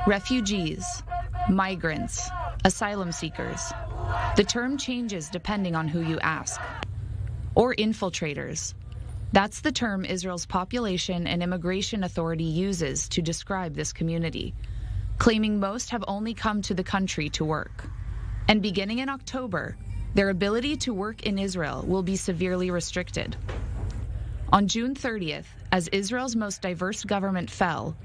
Refugees, migrants, asylum seekers. The term changes depending on who you ask. Or infiltrators. That's the term Israel's Population and Immigration Authority uses to describe this community, claiming most have only come to the country to work. And beginning in October, their ability to work in Israel will be severely restricted. On June 30th, as Israel's most diverse government fell,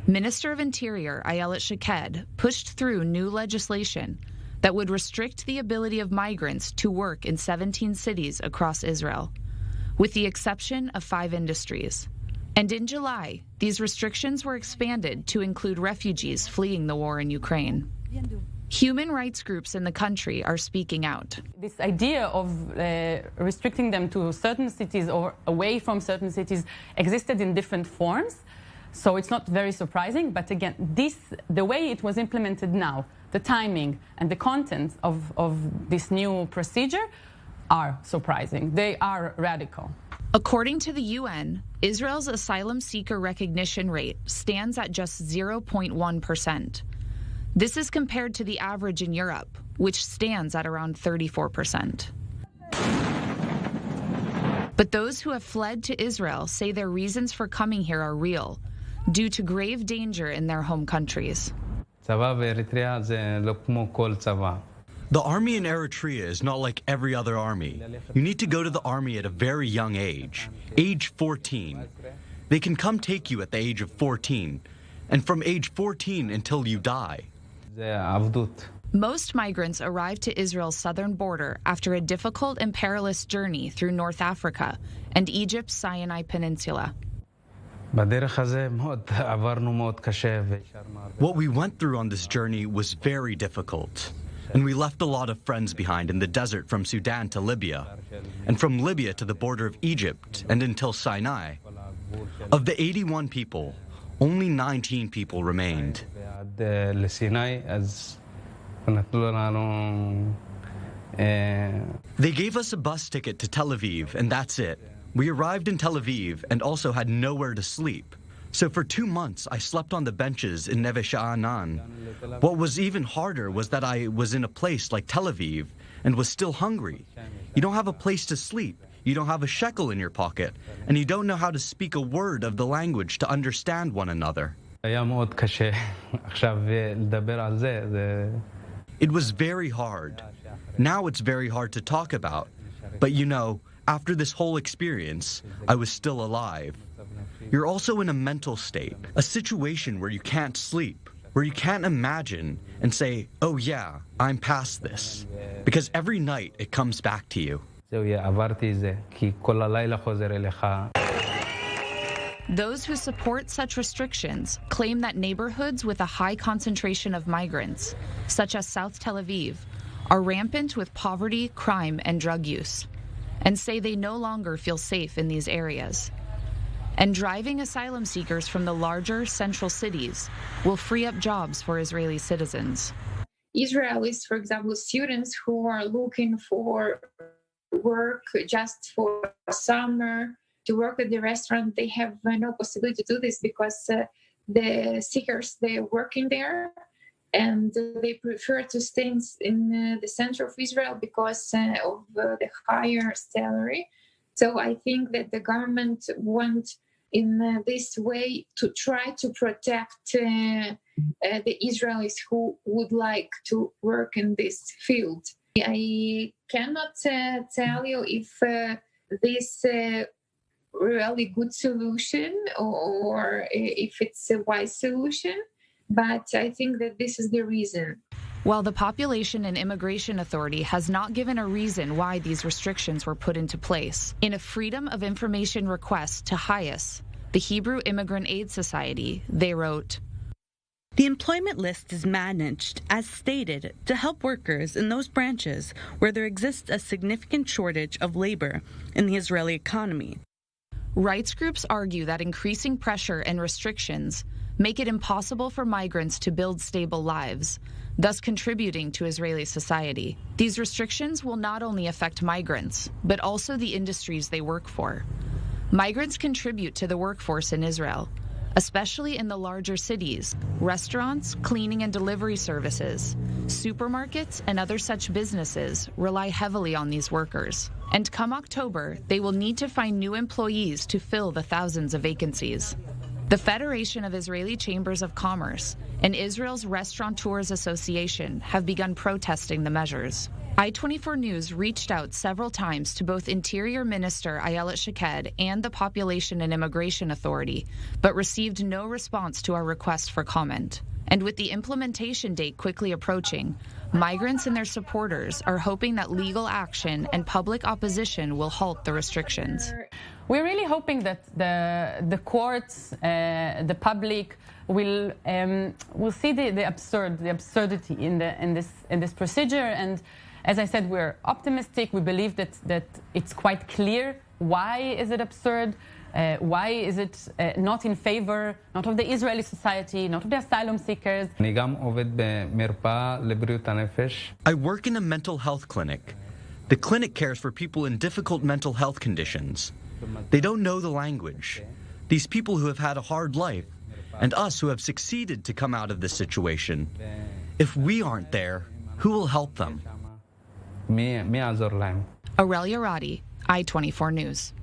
Minister of Interior Ayelet Shaked pushed through new legislation that would restrict the ability of migrants to work in 17 cities across Israel, with the exception of 5 industries. And in July, these restrictions were expanded to include refugees fleeing the war in Ukraine. Human rights groups in the country are speaking out. This idea of restricting them to certain cities or away from certain cities existed in different forms, so it's not very surprising. But again, the way it was implemented now, the timing and the content of this new procedure are surprising. They are radical. According to the UN, Israel's asylum seeker recognition rate stands at just 0.1%. This is compared to the average in Europe, which stands at around 34%. But those who have fled to Israel say their reasons for coming here are real, due to grave danger in their home countries. The army in Eritrea is not like every other army. You need to go to the army at a very young age 14. They can come take you at the age of 14, and from age 14 until you die. Most migrants arrive to Israel's southern border after a difficult and perilous journey through North Africa and Egypt's Sinai Peninsula. What we went through on this journey was very difficult. And we left a lot of friends behind in the desert from Sudan to Libya, and from Libya to the border of Egypt and until Sinai. Of the 81 people, only 19 people remained. They gave us a bus ticket to Tel Aviv, and that's it. We arrived in Tel Aviv and also had nowhere to sleep. So for 2 months, I slept on the benches in Neve Sha'anan. What was even harder was that I was in a place like Tel Aviv and was still hungry. You don't have a place to sleep. You don't have a shekel in your pocket. And you don't know how to speak a word of the language to understand one another. It was very hard. Now it's very hard to talk about. But you know, after this whole experience, I was still alive. You're also in a mental state, a situation where you can't sleep, where you can't imagine and say, oh yeah, I'm past this. Because every night it comes back to you. Those who support such restrictions claim that neighborhoods with a high concentration of migrants, such as South Tel Aviv, are rampant with poverty, crime, and drug use, and say they no longer feel safe in these areas. And driving asylum seekers from the larger central cities will free up jobs for Israeli citizens. Israelis, for example, students who are looking for work just for summer, to work at the restaurant, they have no possibility to do this because the seekers, they're working there and they prefer to stay in the center of Israel because of the higher salary. So I think that the government wants in this way to try to protect the Israelis who would like to work in this field. I cannot tell you if this really good solution or if it's a wise solution, but I think that this is the reason. While the Population and Immigration Authority has not given a reason why these restrictions were put into place, in a Freedom of Information request to HIAS, the Hebrew Immigrant Aid Society, they wrote, "The employment list is managed, as stated, to help workers in those branches where there exists a significant shortage of labor in the Israeli economy." Rights groups argue that increasing pressure and restrictions make it impossible for migrants to build stable lives, thus contributing to Israeli society. These restrictions will not only affect migrants, but also the industries they work for. Migrants contribute to the workforce in Israel, especially in the larger cities. Restaurants, cleaning and delivery services, supermarkets, and other such businesses rely heavily on these workers. And come October, they will need to find new employees to fill the thousands of vacancies. The Federation of Israeli Chambers of Commerce and Israel's Restaurateurs Association have begun protesting the measures. I-24 News reached out several times to both Interior Minister Ayelet Shaked and the Population and Immigration Authority, but received no response to our request for comment. And with the implementation date quickly approaching, migrants and their supporters are hoping that legal action and public opposition will halt the restrictions. We're really hoping that the courts, the public will see the absurdity in this procedure. And as I said, we're optimistic. We believe that it's quite clear why is it absurd. Why is it not in favor, not of the Israeli society, not of the asylum seekers? I work in a mental health clinic. The clinic cares for people in difficult mental health conditions. They don't know the language. These people who have had a hard life, and us who have succeeded to come out of this situation. If we aren't there, who will help them? Aurelia Roddy, I-24 News.